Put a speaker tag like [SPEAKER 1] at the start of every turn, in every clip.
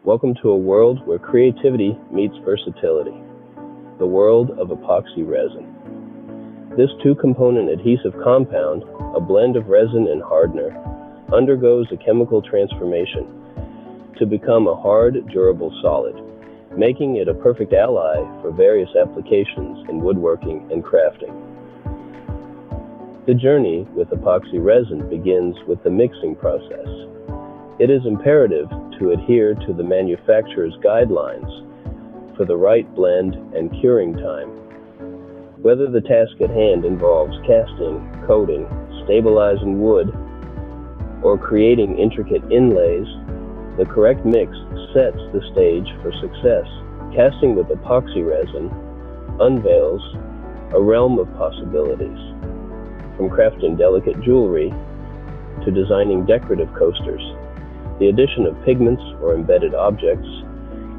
[SPEAKER 1] Welcome to a world where creativity meets versatility, the world of epoxy resin. This two-component adhesive compound, a blend of resin and hardener, undergoes a chemical transformation to become a hard, durable solid, making it a perfect ally for various applications in woodworking and crafting. The journey with epoxy resin begins with the mixing process. It is imperative to adhere to the manufacturer's guidelines for the right blend and curing time. Whether the task at hand involves casting, coating, stabilizing wood, or creating intricate inlays, the correct mix sets the stage for success. Casting with epoxy resin unveils a realm of possibilities, from crafting delicate jewelry to designing decorative coasters. The addition of pigments or embedded objects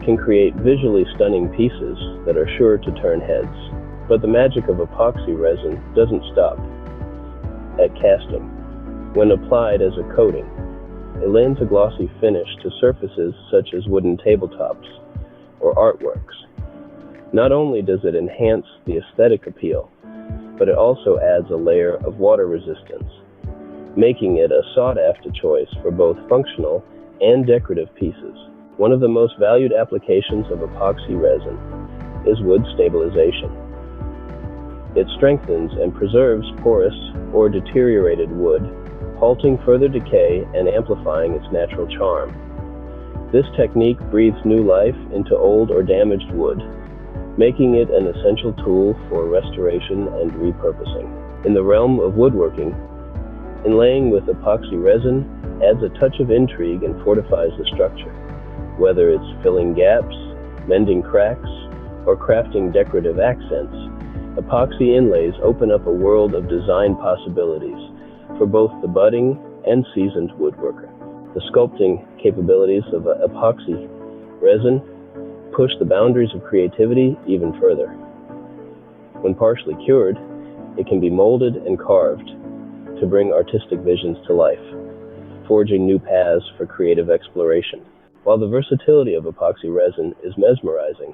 [SPEAKER 1] can create visually stunning pieces that are sure to turn heads. But the magic of epoxy resin doesn't stop at casting. When applied as a coating, it lends a glossy finish to surfaces such as wooden tabletops or artworks. Not only does it enhance the aesthetic appeal, but it also adds a layer of water resistance, making it a sought-after choice for both functional and decorative pieces. One of the most valued applications of epoxy resin is wood stabilization. It strengthens and preserves porous or deteriorated wood, halting further decay and amplifying its natural charm. This technique breathes new life into old or damaged wood, making it an essential tool for restoration and repurposing. In the realm of woodworking, inlaying with epoxy resin adds a touch of intrigue and fortifies the structure. Whether it's filling gaps, mending cracks, or crafting decorative accents, epoxy inlays open up a world of design possibilities for both the budding and seasoned woodworker. The sculpting capabilities of epoxy resin push the boundaries of creativity even further. When partially cured, it can be molded and carved to bring artistic visions to life, forging new paths for creative exploration. While the versatility of epoxy resin is mesmerizing,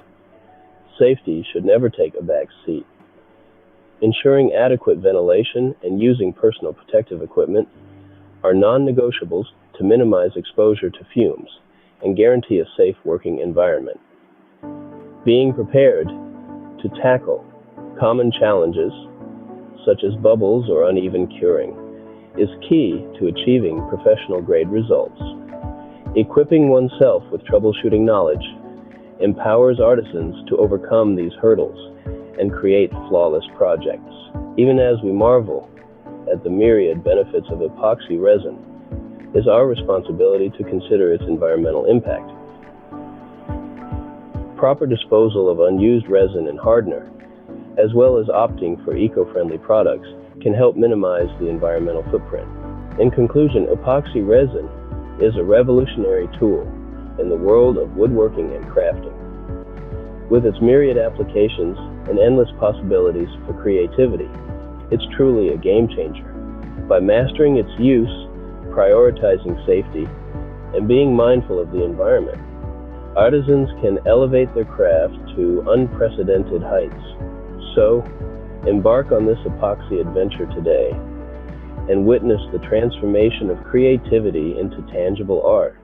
[SPEAKER 1] safety should never take a back seat. Ensuring adequate ventilation and using personal protective equipment are non-negotiables to minimize exposure to fumes and guarantee a safe working environment. Being prepared to tackle common challenges such as bubbles or uneven curing is key to achieving professional-grade results. Equipping oneself with troubleshooting knowledge empowers artisans to overcome these hurdles and create flawless projects. Even as we marvel at the myriad benefits of epoxy resin, it is our responsibility to consider its environmental impact. Proper disposal of unused resin and hardener, as well as opting for eco-friendly products, can help minimize the environmental footprint. In conclusion, epoxy resin is a revolutionary tool in the world of woodworking and crafting. With its myriad applications and endless possibilities for creativity, it's truly a game changer. By mastering its use, prioritizing safety, and being mindful of the environment, artisans can elevate their craft to unprecedented heights. So, embark on this epoxy adventure today and witness the transformation of creativity into tangible art.